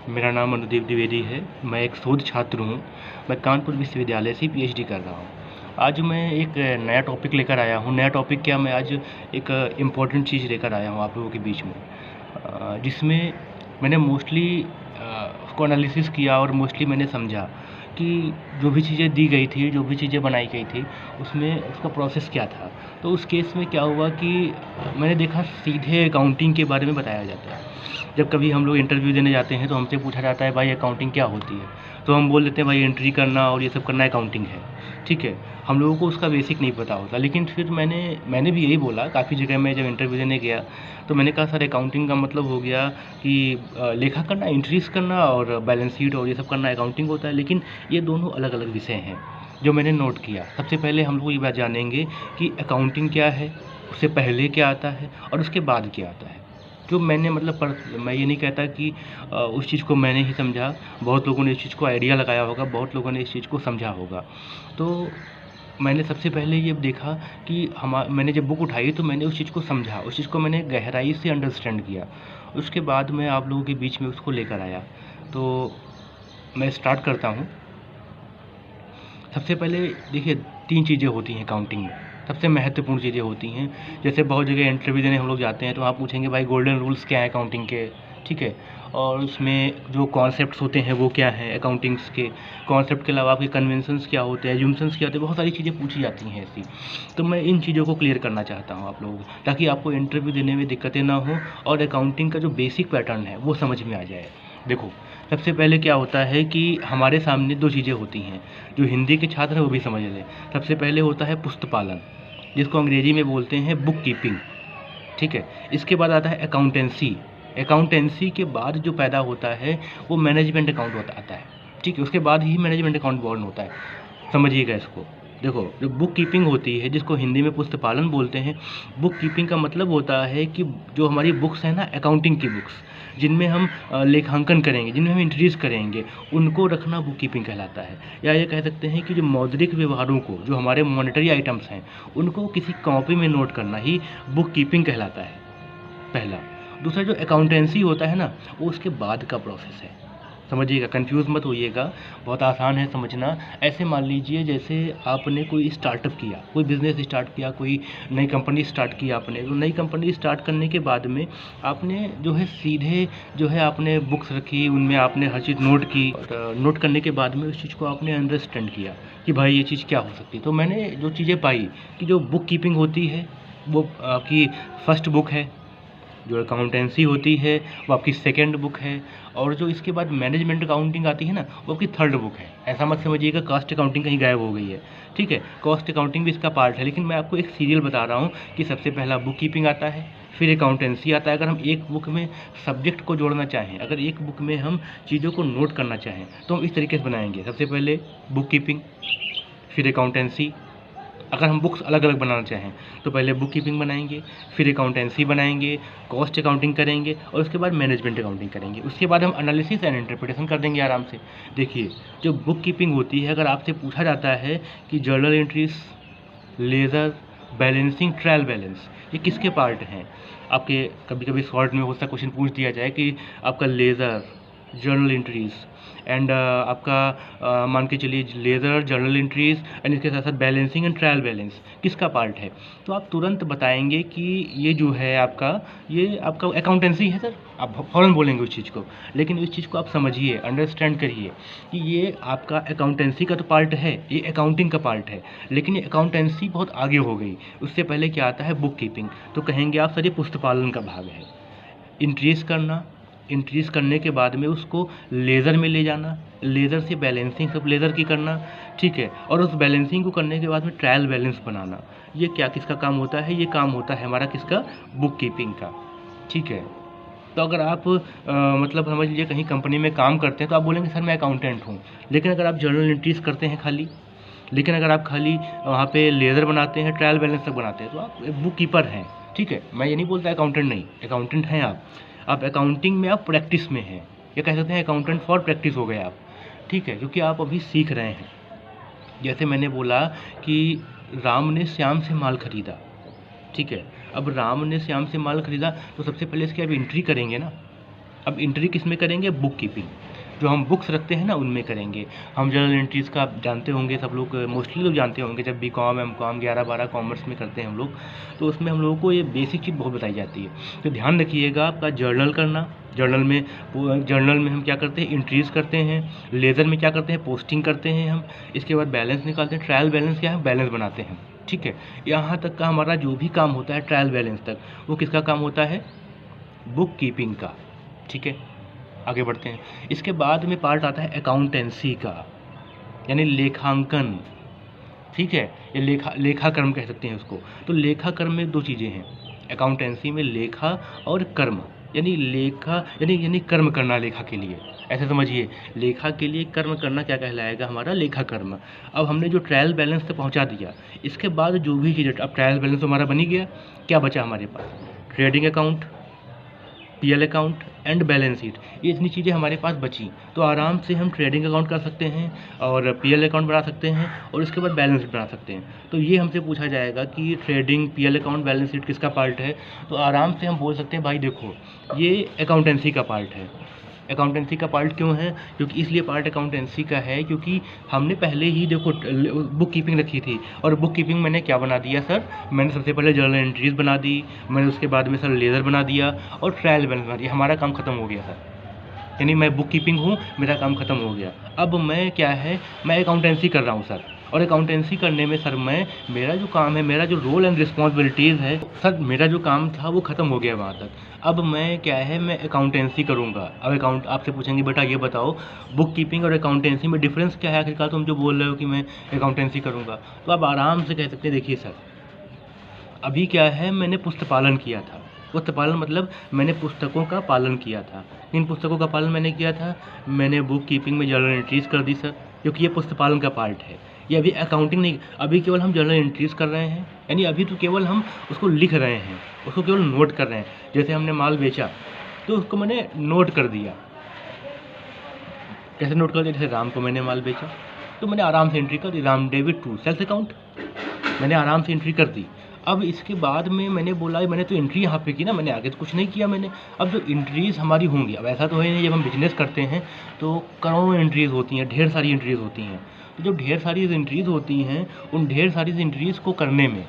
मेरा नाम अनुदीप द्विवेदी है। मैं एक शोध छात्र हूँ। मैं कानपुर विश्वविद्यालय से पीएचडी कर रहा हूँ। आज मैं एक नया टॉपिक लेकर आया हूँ। नया टॉपिक क्या, मैं आज एक इम्पोर्टेंट चीज़ लेकर आया हूँ आप लोगों के बीच में, जिसमें मैंने मोस्टली उसको एनालिसिस किया और मोस्टली मैंने समझा कि जो भी चीज़ें दी गई थी, जो भी चीज़ें बनाई गई थी, उसमें उसका प्रोसेस क्या था। तो उस केस में क्या हुआ कि मैंने देखा सीधे अकाउंटिंग के बारे में बताया जाता है। जब कभी हम लोग इंटरव्यू देने जाते हैं तो हमसे पूछा जाता है भाई अकाउंटिंग क्या होती है, तो हम बोल देते हैं भाई एंट्री करना और ये सब करना अकाउंटिंग है। ठीक है, हम लोगों को उसका बेसिक नहीं पता होता। लेकिन फिर मैंने भी यही बोला काफ़ी जगह में, जब इंटरव्यू देने गया तो मैंने कहा सर अकाउंटिंग का मतलब हो गया कि लेखा करना, एंट्रीज करना और बैलेंस शीट और ये सब करना अकाउंटिंग होता है। लेकिन ये दोनों अलग अलग विषय हैं जो मैंने नोट किया। सबसे पहले हम लोग ये बात जानेंगे कि अकाउंटिंग क्या है, उससे पहले क्या आता है और उसके बाद क्या आता है। जो मैंने मतलब मैं ये नहीं कहता कि उस चीज़ को मैंने ही समझा, बहुत लोगों ने इस चीज़ को आइडिया लगाया होगा, बहुत लोगों ने इस चीज़ को समझा होगा। तो मैंने सबसे पहले ये देखा कि मैंने जब बुक उठाई तो मैंने उस चीज़ को समझा, उस चीज़ को मैंने गहराई से अंडरस्टैंड किया। उसके बाद मैं आप लोगों के बीच में उसको लेकर आया। तो मैं स्टार्ट करता हूँ। सबसे पहले देखिए 3 चीज़ें होती हैं अकाउंटिंग में, सबसे महत्वपूर्ण चीज़ें होती हैं। जैसे बहुत जगह इंटरव्यू देने हम लोग जाते हैं तो वहाँ पूछेंगे भाई गोल्डन रूल्स क्या हैं अकाउंटिंग के, ठीक है? और उसमें जो कॉन्सेप्ट्स होते हैं वो क्या हैं अकाउंटिंग्स के, कॉन्सेप्ट के अलावा आपके कन्वेंशंस क्या होते हैं, एज्यूम्पशंस क्या होते हैं, बहुत सारी चीज़ें पूछी जाती हैं ऐसी। तो मैं इन चीज़ों को क्लियर करना चाहता हूँ आप लोगों को, ताकि आपको इंटरव्यू देने में दिक्कतें ना हो और अकाउंटिंग का जो बेसिक पैटर्न है वो समझ में आ जाए। देखो, सबसे पहले क्या होता है कि हमारे सामने 2 चीज़ें होती हैं, जो हिंदी के छात्र हैं वो भी समझ लें। सबसे पहले होता है पुस्तपालन, जिसको अंग्रेजी में बोलते हैं बुक कीपिंग, ठीक है? इसके बाद आता है अकाउंटेंसी। अकाउंटेंसी के बाद जो पैदा होता है वो मैनेजमेंट अकाउंट आता है, ठीक है? उसके बाद ही मैनेजमेंट अकाउंट बॉर्न होता है। समझिएगा इसको। देखो, जो बुक कीपिंग होती है, जिसको हिंदी में पुस्तपालन बोलते हैं, बुक कीपिंग का मतलब होता है कि जो हमारी बुक्स हैं ना अकाउंटिंग की बुक्स, जिनमें हम लेखांकन करेंगे, जिनमें हम एंट्रीज करेंगे, उनको रखना बुक कीपिंग कहलाता है। या ये कह सकते हैं कि जो मौद्रिक व्यवहारों को, जो हमारे मॉनेटरी आइटम्स हैं, उनको किसी कॉपी में नोट करना ही बुक कीपिंग कहलाता है, पहला। दूसरा जो अकाउंटेंसी होता है ना, वो उसके बाद का प्रोसेस है। समझिएगा, कंफ्यूज मत होइएगा, बहुत आसान है समझना। ऐसे मान लीजिए जैसे आपने कोई स्टार्टअप किया, कोई बिज़नेस स्टार्ट किया, कोई नई कंपनी स्टार्ट की आपने। तो नई कंपनी स्टार्ट करने के बाद में आपने जो है सीधे जो है आपने बुक्स रखी, उनमें आपने हर चीज़ नोट की और नोट करने के बाद में उस चीज़ को आपने अंडरस्टैंड किया कि भाई ये चीज़ क्या हो सकती है। तो मैंने जो चीज़ें पाई कि जो बुक कीपिंग होती है वो आपकी फर्स्ट बुक है, जो अकाउंटेंसी होती है वो आपकी सेकंड बुक है, और जो इसके बाद मैनेजमेंट अकाउंटिंग आती है ना, वो आपकी थर्ड बुक है। ऐसा मत समझिएगा कॉस्ट अकाउंटिंग कहीं गायब हो गई है, ठीक है? कॉस्ट अकाउंटिंग भी इसका पार्ट है, लेकिन मैं आपको एक सीरियल बता रहा हूँ कि सबसे पहला बुक कीपिंग आता है, फिर अकाउंटेंसी आता है। अगर हम एक बुक में सब्जेक्ट को जोड़ना चाहें, अगर एक बुक में हम चीज़ों को नोट करना चाहें, तो हम इस तरीके से बनाएंगे। सबसे पहले बुक कीपिंग, फिर अकाउंटेंसी। अगर हम बुक्स अलग अलग बनाना चाहें तो पहले बुक कीपिंग बनाएंगे, फिर अकाउंटेंसी बनाएंगे, कॉस्ट अकाउंटिंग करेंगे और उसके बाद मैनेजमेंट अकाउंटिंग करेंगे। उसके बाद हम एनालिसिस एंड इंटरप्रिटेशन कर देंगे आराम से। देखिए, जो बुक कीपिंग होती है, अगर आपसे पूछा जाता है कि journal entries, laser, balancing, trial balance, ये किसके पार्ट हैं, आपके कभी कभी शॉर्ट में हो सकता क्वेश्चन पूछ दिया जाए कि आपका लेज़र, जर्नल एंट्रीज एंड आपका मान के चलिए लेज़र, जर्नल एंट्रीज एंड इसके साथ साथ बैलेंसिंग एंड ट्रायल बैलेंस किसका पार्ट है, तो आप तुरंत बताएंगे कि ये जो है आपका, ये आपका अकाउंटेंसी है सर। आप फ़ौरन बोलेंगे उस चीज़ को, लेकिन इस चीज़ को आप समझिए, अंडरस्टैंड करिए कि ये आपका अकाउंटेंसी का तो पार्ट है, ये अकाउंटिंग का पार्ट है, लेकिन ये अकाउंटेंसी बहुत आगे हो गई। उससे पहले क्या आता है, बुक कीपिंग। तो कहेंगे आप सर ये पुस्तपालन का भाग है। इंट्रीज करना, इंट्रीज करने के बाद में उसको लेज़र में ले जाना, लेज़र से बैलेंसिंग सब लेज़र की करना, ठीक है? और उस बैलेंसिंग को करने के बाद में ट्रायल बैलेंस बनाना। ये क्या किसका काम होता है, ये काम होता है हमारा किसका, बुक कीपिंग का, ठीक है? तो अगर आप मतलब समझ लीजिए कहीं कंपनी में काम करते हैं तो आप बोलेंगे सर मैं अकाउंटेंट हूँ। लेकिन अगर आप जर्नल एंट्रीज करते हैं खाली, लेकिन अगर आप खाली वहाँ पे लेज़र बनाते हैं, ट्रायल बैलेंस तक बनाते हैं, तो आप बुक कीपर हैं, ठीक है? मैं ये नहीं बोलता अकाउंटेंट नहीं, अकाउंटेंट हैं आप अकाउंटिंग में आप प्रैक्टिस में हैं, ये कह सकते हैं अकाउंटेंट फॉर प्रैक्टिस हो गए आप, ठीक है? क्योंकि आप अभी सीख रहे हैं। जैसे मैंने बोला कि राम ने श्याम से माल खरीदा, ठीक है? अब राम ने श्याम से माल खरीदा तो सबसे पहले इसकी आप एंट्री करेंगे ना, अब एंट्री किस में करेंगे? बुक कीपिंग, जो हम बुक्स रखते हैं ना उनमें करेंगे। हम जर्नल एंट्रीज़ का आप जानते होंगे, सब लोग मोस्टली लोग जानते होंगे, जब बीकॉम एमकॉम 11-12 कॉमर्स में करते हैं हम लोग, तो उसमें हम लोगों को ये बेसिक चीज़ बहुत बताई जाती है। तो ध्यान रखिएगा आपका जर्नल करना, जर्नल में हम क्या करते हैं? एंट्रीज़ करते हैं। लेज़र में क्या करते हैं? पोस्टिंग करते हैं हम। इसके बाद बैलेंस निकालते हैं। ट्रायल बैलेंस क्या है? बैलेंस बनाते हैं, ठीक है। यहाँ तक का हमारा जो भी काम होता है ट्रायल बैलेंस तक, वो किसका काम होता है? बुक कीपिंग का, ठीक है। आगे बढ़ते हैं। इसके बाद में पार्ट आता है अकाउंटेंसी का, यानी लेखांकन, ठीक है। ये लेखाकर्म कह सकते हैं उसको। तो लेखाकर्म में दो चीज़ें हैं, अकाउंटेंसी में लेखा और कर्म, यानी लेखा यानी कर्म करना लेखा के लिए, ऐसे समझिए। लेखा के लिए कर्म करना क्या कहलाएगा? हमारा लेखा कर्म। अब हमने जो ट्रायल बैलेंस तक पहुंचा दिया, इसके बाद जो भी चीज़ें, अब ट्रायल बैलेंस हमारा बन ही गया, क्या बचा हमारे पास? Trading account, PL account and balance sheet, ये इतनी चीज़ें हमारे पास बची। तो आराम से हम ट्रेडिंग अकाउंट कर सकते हैं और पीएल अकाउंट बना सकते हैं और उसके बाद बैलेंस शीट बना सकते हैं। तो ये हमसे पूछा जाएगा कि trading, PL account, balance sheet किसका पार्ट है? तो आराम से हम बोल सकते हैं भाई देखो ये अकाउंटेंसी का पार्ट है। अकाउंटेंसी का पार्ट क्यों है? क्योंकि इसलिए पार्ट अकाउंटेंसी का है क्योंकि हमने पहले ही देखो बुक कीपिंग रखी थी, और बुक कीपिंग मैंने क्या बना दिया सर? मैंने सबसे पहले जर्नल एंट्रीज़ बना दी, मैंने उसके बाद में सर लेज़र बना दिया और ट्रायल बैलेंस बना दिया। हमारा काम ख़त्म हो गया सर, यानी मैं बुक कीपिंग हूँ, मेरा काम ख़त्म हो गया। अब मैं क्या है, मैं अकाउंटेंसी कर रहा हूँ सर, और अकाउंटेंसी करने में सर मेरा जो काम है, मेरा जो रोल एंड रिस्पॉन्सिबिलिटीज़ है सर, मेरा जो काम था वो ख़त्म हो गया वहाँ तक। अब मैं क्या है, मैं अकाउंटेंसी करूँगा। अब अकाउंट आपसे पूछेंगे बेटा ये बताओ बुक कीपिंग और अकाउंटेंसी में डिफरेंस क्या है? आखिरकार तुम जो बोल रहे हो कि मैं अकाउंटेंसी करूँगा, तो आप आराम से कह सकते हैं देखिए सर, अभी क्या है, मैंने पुस्तपालन किया था। पुस्तपालन मतलब मैंने पुस्तकों का पालन किया था। किन पुस्तकों का पालन मैंने किया था? मैंने बुक कीपिंग में जर्नल एंट्रीज़ कर दी सर, क्योंकि ये पुस्तपालन का पार्ट है। ये अभी अकाउंटिंग नहीं, अभी केवल हम जर्नल एंट्रीज़ कर रहे हैं, यानी अभी तो केवल हम उसको लिख रहे हैं, उसको केवल नोट कर रहे हैं। जैसे हमने माल बेचा तो उसको मैंने नोट कर दिया। कैसे नोट कर दिया? जैसे राम को मैंने माल बेचा तो मैंने आराम से एंट्री कर दी, Ram debit to sales account, मैंने आराम से एंट्री कर दी। अब इसके बाद में मैंने बोला मैंने तो एंट्री यहाँ पे की ना, मैंने आगे तो कुछ नहीं किया मैंने। अब जो एंट्रीज़ हमारी होंगी, अब ऐसा तो है नहीं, जब हम बिजनेस करते हैं तो करोड़ों एंट्रीज़ होती हैं, ढेर सारी एंट्रीज़ होती हैं। तो जो ढेर सारी एंट्रीज़ होती हैं, उन ढेर सारी एंट्रीज़ को करने में,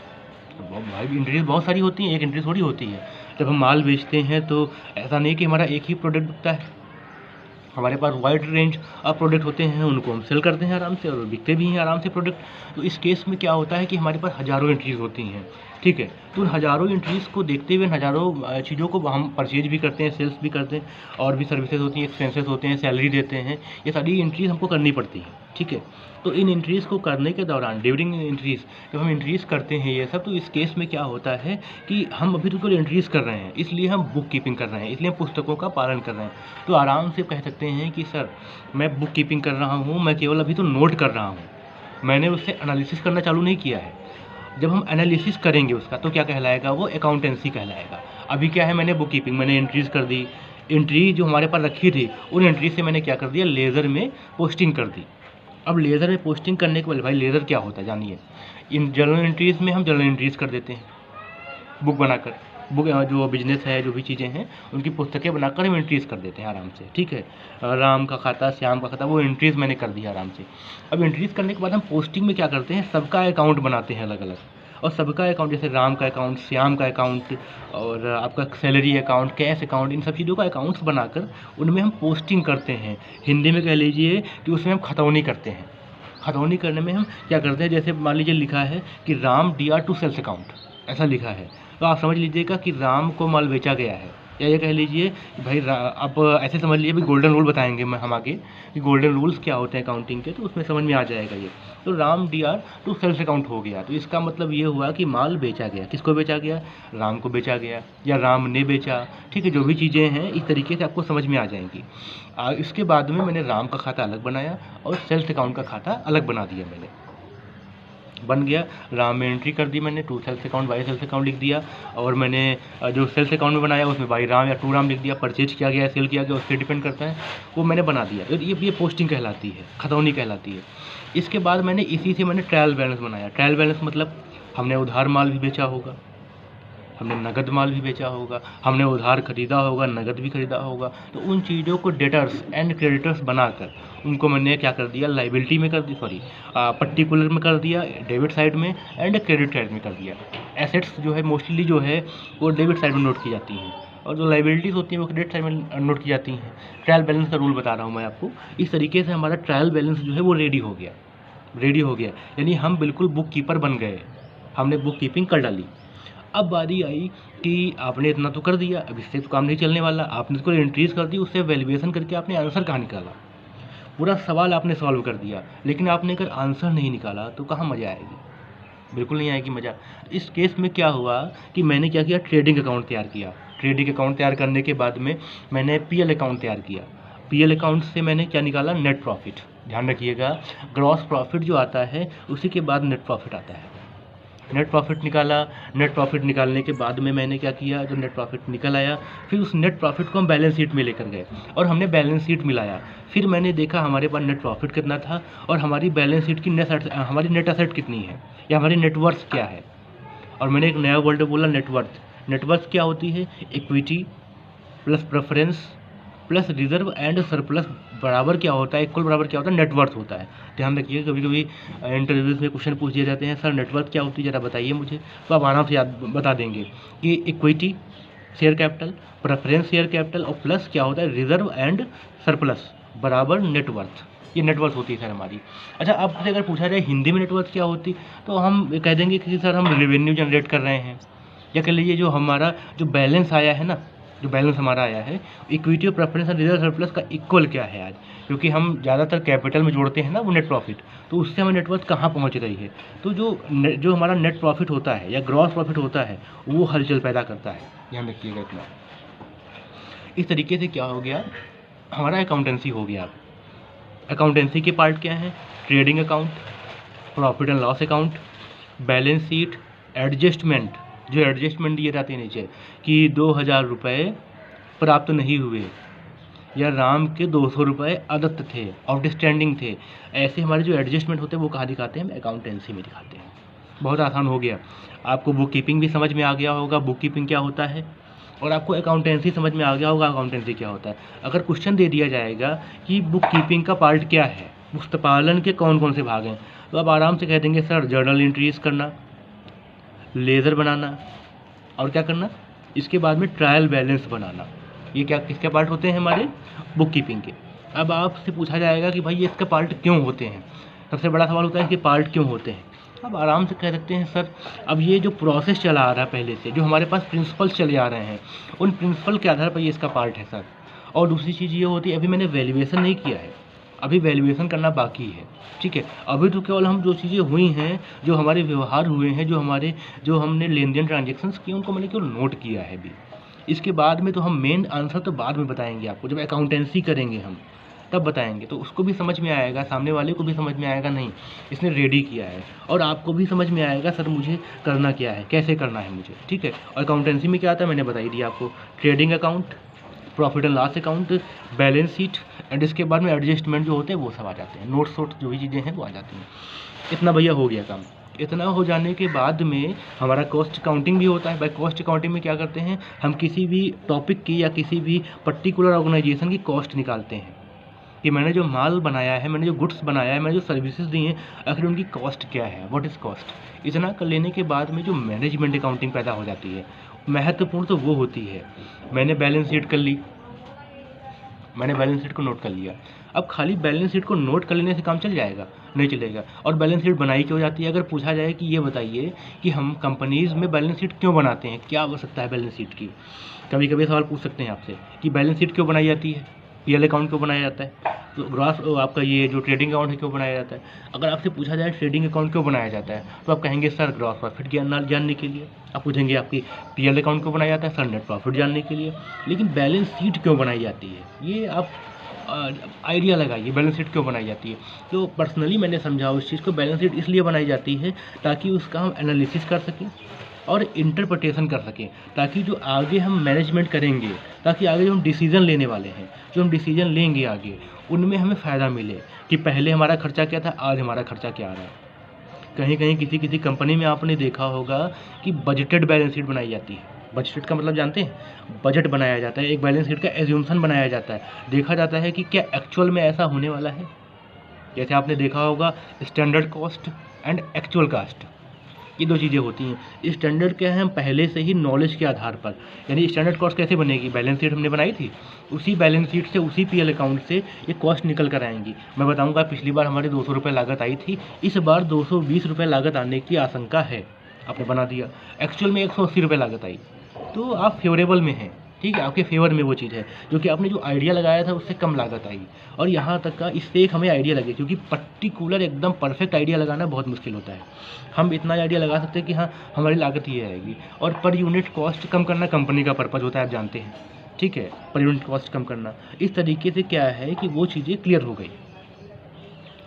तो भाई एंट्रीज़ बहुत सारी होती हैं, एक एंट्री थोड़ी होती है। जब हम माल बेचते हैं तो ऐसा नहीं कि हमारा एक ही प्रोडक्ट बिकता है, हमारे पास वाइड रेंज ऑफ प्रोडक्ट होते हैं, उनको हम सेल करते हैं आराम से और बिकते भी हैं आराम से प्रोडक्ट। तो इस केस में क्या होता है कि हमारे पास हज़ारों एंट्रीज़ होती हैं, ठीक है। तो उन हज़ारों एंट्रीज़ को देखते हुए हज़ारों चीज़ों को हम परचेज भी करते हैं, सेल्स भी करते हैं, और भी सर्विसेज होती हैं, एक्सपेंसेस होते हैं, सैलरी देते हैं, ये सारी एंट्रीज़ हमको करनी पड़ती हैं, ठीक है। तो इन एंट्रीज़ को करने के दौरान, ड्यूरिंग एंट्रीज़, जब हम एंट्रीज़ करते हैं ये सब, तो इस केस में क्या होता है कि हम अभी तो केवल एंट्रीज़ कर रहे हैं, इसलिए हम बुक कीपिंग कर रहे हैं, इसलिए हम पुस्तकों का पालन कर रहे हैं। तो आराम से कह सकते हैं कि सर मैं बुक कीपिंग कर रहा हूँ, मैं केवल अभी तो नोट कर रहा हूँ, मैंने उससे एनालिसिस करना चालू नहीं किया है। जब हम एनालिसिस करेंगे उसका तो क्या कहलाएगा? वो अकाउंटेंसी कहलाएगा। अभी क्या है, मैंने बुक कीपिंग, मैंने एंट्रीज़ कर दी, एंट्री जो हमारे पास रखी थी उन एंट्री से मैंने क्या कर दिया, लेज़र में पोस्टिंग कर दी। अब लेज़र में पोस्टिंग करने के बाद भाई लेज़र क्या होता है जानिए। इन जर्नल एंट्रीज़ में हम जर्नल एंट्रीज़ कर देते हैं बुक बनाकर, बुक जो बिजनेस है, जो भी चीज़ें हैं उनकी पुस्तकें बनाकर हम एंट्रीज़ कर देते हैं आराम से, ठीक है। राम का खाता, श्याम का खाता, वो एंट्रीज़ मैंने कर दिया आराम से। अब एंट्रीज़ करने के बाद हम पोस्टिंग में क्या करते हैं, सबका अकाउंट बनाते हैं अलग अलग, और सबका अकाउंट, जैसे राम का अकाउंट, श्याम का अकाउंट, और आपका सैलरी अकाउंट, कैश अकाउंट, इन सब चीज़ों का अकाउंट्स बनाकर उनमें हम पोस्टिंग करते हैं। हिंदी में कह लीजिए कि उसमें हम खतौनी करते हैं। खतौनी करने में हम क्या करते हैं, जैसे मान लीजिए लिखा है कि Ram DR to sales account, ऐसा लिखा है, तो आप समझ लीजिएगा कि राम को माल बेचा गया है, या ये कह लीजिए कि भाई आप ऐसे समझ लीजिए, भी गोल्डन रूल बताएंगे मैं हम आगे कि गोल्डन रूल्स क्या होते हैं अकाउंटिंग के, तो उसमें समझ में आ जाएगा ये। तो Ram DR to sales account हो गया, तो इसका मतलब ये हुआ कि माल बेचा गया। किसको बेचा गया? राम को बेचा गया, या राम ने बेचा, ठीक है। जो भी चीज़ें हैं इस तरीके से आपको समझ में आ जाएंगी। इसके बाद में मैंने राम का खाता अलग बनाया और सेल्स अकाउंट का खाता अलग बना दिया, मैंने बन गया। राम में एंट्री कर दी मैंने, to sales account, by sales account लिख दिया, और मैंने जो सेल्स अकाउंट में बनाया उसमें बाई राम या टू राम लिख दिया। परचेज किया गया, सेल किया गया, उस पर डिपेंड करता है, वो मैंने बना दिया। ये पोस्टिंग कहलाती है, खतौनी कहलाती है। इसके बाद मैंने इसी से मैंने ट्रायल बैलेंस बनाया। ट्रायल बैलेंस मतलब हमने उधार माल भी बेचा होगा, हमने नगद माल भी बेचा होगा, हमने उधार खरीदा होगा, नगद भी खरीदा होगा। तो उन चीज़ों को डेटर्स एंड क्रेडिटर्स बनाकर उनको मैंने क्या कर दिया, लाइबिलिटी में कर दी, सॉरी पर्टिकुलर में कर दिया, डेबिट साइड में एंड क्रेडिट साइड में कर दिया। एसेट्स जो है मोस्टली जो है वो डेबिट साइड में नोट की जाती हैं और जो लाइबिलिटीज़ होती हैं वो क्रेडिट साइड में नोट की जाती हैं। ट्रायल बैलेंस का रूल बता रहा हूँ मैं आपको। इस तरीके से हमारा ट्रायल बैलेंस जो है वो रेडी हो गया, यानी हम बिल्कुल बुक कीपर बन गए, हमने बुक कीपिंग कर डाली। अब बारी आई कि आपने इतना तो कर दिया, अब इससे तो काम नहीं चलने वाला, आपने इसको एंट्रीज कर दी, उससे वैल्यूएशन करके आपने आंसर कहाँ निकाला, पूरा सवाल आपने सॉल्व कर दिया, लेकिन आपने अगर आंसर नहीं निकाला तो कहाँ मज़ा आएगी, बिल्कुल नहीं आएगी मज़ा। इस केस में क्या हुआ कि मैंने क्या किया, ट्रेडिंग अकाउंट तैयार किया। ट्रेडिंग अकाउंट तैयार करने के बाद में मैंने पीएल अकाउंट तैयार किया। पीएल अकाउंट से मैंने क्या निकाला, नेट प्रॉफिट। ध्यान रखिएगा, ग्रॉस प्रॉफिट जो आता है उसी के बाद नेट प्रॉफिट आता है। नेट प्रॉफिट निकाला। नेट प्रॉफिट निकालने के बाद में मैंने क्या किया, जब नेट प्रॉफिट निकल आया फिर उस नेट प्रॉफिट को हम बैलेंस शीट में लेकर गए और हमने बैलेंस शीट मिलाया। फिर मैंने देखा हमारे पास नेट प्रॉफिट कितना था और हमारी बैलेंस शीट की हमारी नेट एसेट कितनी है या हमारी नेटवर्थ क्या है। और मैंने एक नया वर्ड बोला, नेटवर्थ। नेटवर्थ क्या होती है, equity plus preference plus reserve and surplus बराबर क्या होता है, इक्वल बराबर क्या होता है, नेटवर्थ होता है। ध्यान रखिए, कभी कभी इंटरव्यूज में क्वेश्चन पूछ दिए जाते हैं, सर नेटवर्थ क्या होती है ज़रा बताइए मुझे, तो आप आराम से याद बता देंगे कि equity share capital, preference share capital और प्लस क्या होता है, रिजर्व एंड सरप्लस बराबर नेटवर्थ। ये नेटवर्थ होती है सर हमारी। अच्छा, आपसे अगर पूछा जाए हिंदी में नेटवर्थ क्या होती, तो हम कह देंगे कि सर हम रेवेन्यू जनरेट कर रहे हैं, या कह लीजिए जो हमारा जो बैलेंस आया है ना, जो बैलेंस हमारा आया है इक्विटी और प्रेफरेंस और रिजर्व सरप्लस का इक्वल क्या है आज, क्योंकि हम ज़्यादातर कैपिटल में जोड़ते हैं ना वो नेट प्रॉफिट, तो उससे हमें नेटवर्थ कहाँ पहुँच रही है। तो जो हमारा नेट प्रॉफिट होता है या ग्रॉस प्रॉफिट होता है वो हलचल पैदा करता है। ध्यान रखिएगा इतना। इस तरीके से क्या हो गया, हमारा अकाउंटेंसी हो गया। अकाउंटेंसी के पार्ट क्या है, trading account, profit and loss account, balance sheet, adjustment, जो एडजस्टमेंट दिए जाते हैं नीचे कि 2000 रुपये प्राप्त नहीं हुए या राम के 200 रुपये अदत्त थे, आउटस्टैंडिंग थे, ऐसे हमारे जो एडजस्टमेंट होते हैं वो कहाँ दिखाते हैं, हम अकाउंटेंसी में दिखाते हैं। बहुत आसान हो गया, आपको बुक कीपिंग भी समझ में आ गया होगा, बुक कीपिंग क्या होता है, और आपको अकाउंटेंसी समझ में आ गया होगा, अकाउंटेंसी क्या होता है। अगर क्वेश्चन दे दिया जाएगा कि बुक कीपिंग का पार्ट क्या है, पुस्तपालन के कौन कौन से भाग हैं, तो आप आराम से कह देंगे सर जर्नल एंट्रीज करना, लेज़र बनाना और क्या करना, इसके बाद में ट्रायल बैलेंस बनाना। ये क्या किसके पार्ट होते हैं, हमारे बुक कीपिंग के। अब आपसे पूछा जाएगा कि भाई ये इसका पार्ट क्यों होते हैं, सबसे बड़ा सवाल होता है कि पार्ट क्यों होते हैं। अब आराम से कह सकते हैं सर अब ये जो प्रोसेस चला आ रहा है पहले से, जो हमारे पास प्रिंसिपल चले आ रहे हैं, उन प्रिंसिपल के आधार पर ये इसका पार्ट है सर। और दूसरी चीज़ ये होती है, अभी मैंने वैल्यूएशन नहीं किया है, अभी वैल्यूएशन करना बाकी है, ठीक है। अभी तो केवल हम जो चीज़ें हुई हैं, जो हमारे व्यवहार हुए हैं, जो हमने लेन देन ट्रांजेक्शन्स किए, उनको मैंने केवल नोट किया है अभी। इसके बाद में तो हम मेन आंसर तो बाद में बताएंगे आपको, जब अकाउंटेंसी करेंगे हम तब बताएंगे, तो उसको भी समझ में आएगा, सामने वाले को भी समझ में आएगा नहीं इसने रेडी किया है, और आपको भी समझ में आएगा सर मुझे करना क्या है, कैसे करना है मुझे, ठीक है। और अकाउंटेंसी में क्या आता है मैंने बता ही दिया आपको, trading account, profit and loss account, balance sheet and इसके बाद में एडजस्टमेंट जो होते हैं वो सब आ जाते हैं, नोट्स वोट्स जो भी चीज़ें हैं वो आ जाती हैं। इतना भैया हो गया काम। इतना हो जाने के बाद में हमारा कॉस्ट अकाउंटिंग भी होता है। भाई कॉस्ट अकाउंटिंग में क्या करते हैं, हम किसी भी टॉपिक की या किसी भी पर्टिकुलर ऑर्गेनाइजेशन की कॉस्ट निकालते हैं कि मैंने जो माल बनाया है, मैंने जो गुड्स बनाया है, मैंने जो सर्विसेज दी हैं, आखिर उनकी कॉस्ट क्या है, व्हाट इज़ कॉस्ट। इतना कर लेने के बाद में जो मैनेजमेंट अकाउंटिंग पैदा हो जाती है, महत्वपूर्ण तो वो होती है। मैंने बैलेंस शीट कर ली, मैंने बैलेंस शीट को नोट कर लिया। अब खाली बैलेंस शीट को नोट कर लेने से काम चल जाएगा, नहीं चलेगा। और बैलेंस शीट बनाई क्यों जाती है, अगर पूछा जाए कि ये बताइए कि हम कंपनीज़ में बैलेंस शीट क्यों बनाते हैं, क्या आवश्यकता है बैलेंस शीट की, कभी कभी सवाल पूछ सकते हैं आपसे कि बैलेंस शीट क्यों बनाई जाती है, पीएल अकाउंट क्यों बनाया जाता है, तो ग्रॉस आपका ये जो ट्रेडिंग अकाउंट है क्यों बनाया जाता है। अगर आपसे पूछा जाए ट्रेडिंग अकाउंट क्यों बनाया जाता है, तो आप कहेंगे सर ग्रॉस प्रॉफिट जानने के लिए। आप पूछेंगे आपकी पीएल अकाउंट क्यों बनाया जाता है, सर नेट प्रॉफिट जानने के लिए। लेकिन बैलेंस शीट क्यों बनाई जाती है, ये आप आइडिया लगाइए, बैलेंस शीट क्यों बनाई जाती है। तो पर्सनली मैंने समझा उस चीज़ को, बैलेंस शीट इसलिए बनाई जाती है ताकि उसका हम एनालिसिस कर सकें और इंटरप्रिटेशन कर सकें, ताकि जो आगे हम मैनेजमेंट करेंगे, ताकि आगे जो हम डिसीजन लेने वाले हैं, जो हम डिसीजन लेंगे आगे, उनमें हमें फ़ायदा मिले कि पहले हमारा खर्चा क्या था, आज हमारा खर्चा क्या आ रहा है। कहीं कहीं किसी किसी कंपनी में आपने देखा होगा कि बजटेड बैलेंस शीट बनाई जाती है। बजटेड का मतलब जानते हैं? बजट बनाया जाता है, एक बैलेंस शीट का एज्यूम्पशन बनाया जाता है, देखा जाता है कि क्या एक्चुअल में ऐसा होने वाला है। जैसे आपने देखा होगा standard cost and actual cost, ये दो चीज़ें होती हैं। स्टैंडर्ड क्या है, हम पहले से ही नॉलेज के आधार पर, यानी स्टैंडर्ड कॉस्ट कैसे बनेगी, बैलेंस शीट हमने बनाई थी, उसी बैलेंस शीट से उसी पीएल अकाउंट से ये कॉस्ट निकल कर आएंगी। मैं बताऊंगा पिछली बार हमारी 200 रुपये लागत आई थी, इस बार 220 रुपये लागत आने की आशंका है, आपने बना दिया, एक्चुअल में 180 रुपये लागत आई, तो आप फेवरेबल में हैं, ठीक है, आपके फेवर में वो चीज़ है, जो कि आपने जो आइडिया लगाया था उससे कम लागत आई। और यहाँ तक का इससे एक हमें आइडिया लगे, क्योंकि पर्टिकुलर एकदम परफेक्ट आइडिया लगाना बहुत मुश्किल होता है। हम इतना आइडिया लगा सकते हैं कि हाँ हमारी लागत ये आएगी, और पर यूनिट कॉस्ट कम करना कंपनी का पर्पज़ होता है, आप जानते हैं, ठीक है, पर यूनिट कॉस्ट कम करना। इस तरीके से क्या है कि वो चीज़ें क्लियर हो गई,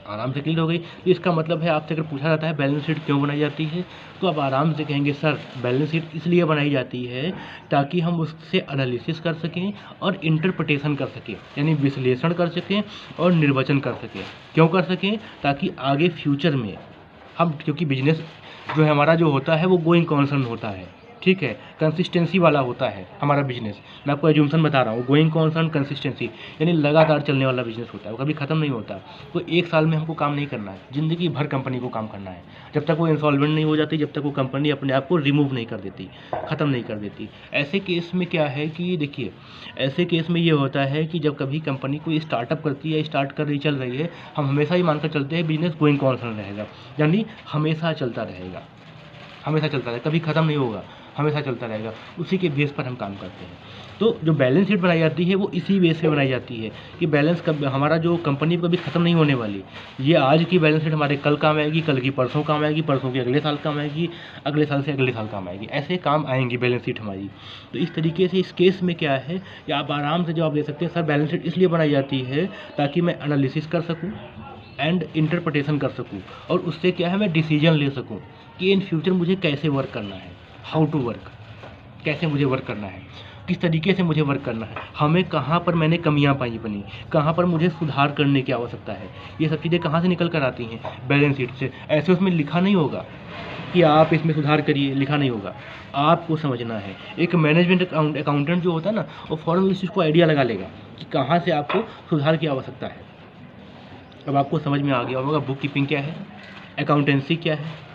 आराम से क्लियर हो गई। तो इसका मतलब है आपसे अगर पूछा जाता है बैलेंस शीट क्यों बनाई जाती है, तो आप आराम से कहेंगे सर बैलेंस शीट इसलिए बनाई जाती है ताकि हम उससे एनालिसिस कर सकें और इंटरप्रिटेशन कर सकें, यानी विश्लेषण कर सकें और निर्वचन कर सकें। क्यों कर सकें? ताकि आगे फ्यूचर में हम, क्योंकि बिजनेस जो है हमारा जो होता है वो गोइंग कॉन्सर्न होता है, ठीक है, कंसिस्टेंसी वाला होता है हमारा बिजनेस। मैं आपको एज्यूम्पशन बता रहा हूँ, गोइंग कॉन्सर्न कंसिस्टेंसी, यानी लगातार चलने वाला बिजनेस होता है, वो कभी ख़त्म नहीं होता। तो एक साल में हमको काम नहीं करना है, ज़िंदगी भर कंपनी को काम करना है, जब तक वो इंसॉल्वेंट नहीं हो जाती, जब तक वो कंपनी अपने आप को रिमूव नहीं कर देती, ख़त्म नहीं कर देती। ऐसे केस में क्या है कि देखिए, ऐसे केस में ये होता है कि जब कभी कंपनी कोई स्टार्टअप करती है, स्टार्ट कर रही, चल रही है, हम हमेशा ही मानकर चलते हैं बिजनेस गोइंग कॉन्सर्न रहेगा, यानी हमेशा चलता रहेगा, हमेशा चलता रहेगा, कभी ख़त्म नहीं होगा, हमेशा चलता रहेगा, उसी के बेस पर हम काम करते हैं। तो जो बैलेंस शीट बनाई जाती है वो इसी बेस पे बनाई जाती है कि बैलेंस कब हमारा जो कंपनी कभी ख़त्म नहीं होने वाली। ये आज की बैलेंस शीट हमारे कल काम आएगी, कल की परसों काम आएगी, परसों की अगले साल काम आएगी, अगले साल से अगले साल काम आएगी, ऐसे काम आएंगी बैलेंस शीट हमारी। तो इस तरीके से इस केस में क्या है कि आप आराम से जवाब दे सकते हैं, सर बैलेंस शीट इसलिए बनाई जाती है ताकि मैं एनालिसिस कर सकूँ एंड इंटरप्रिटेशन कर सकूँ, और उससे क्या है मैं डिसीजन ले सकूँ कि इन फ्यूचर मुझे कैसे वर्क करना है, हाउ टू वर्क, कैसे मुझे वर्क करना है, किस तरीके से मुझे वर्क करना है, हमें कहाँ पर मैंने कमियाँ पाई बनी, कहाँ पर मुझे सुधार करने की आवश्यकता है। ये सब चीज़ें कहाँ से निकल कर आती हैं? बैलेंस शीट से। ऐसे उसमें लिखा नहीं होगा कि आप इसमें सुधार करिए, लिखा नहीं होगा, आपको समझना है। एक मैनेजमेंट अकाउंटेंट जो होता है ना, वो फ़ौरन इस चीज़ को आइडिया लगा लेगा कि कहाँ से आपको सुधार की आवश्यकता है। अब आपको समझ में आ गया होगा बुक कीपिंग क्या है, अकाउंटेंसी क्या है,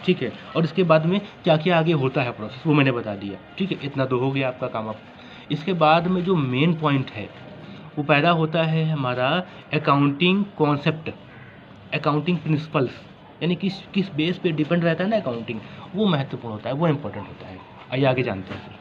ठीक है, और इसके बाद में क्या क्या आगे होता है प्रोसेस, वो मैंने बता दिया, ठीक है। इतना तो हो गया आपका काम। अब इसके बाद में जो मेन पॉइंट है वो पैदा होता है हमारा अकाउंटिंग कॉन्सेप्ट, अकाउंटिंग प्रिंसिपल्स, यानी किस किस बेस पे डिपेंड रहता है ना अकाउंटिंग, वो महत्वपूर्ण होता है, वो इम्पोर्टेंट होता है। आइए आगे जानते हैं।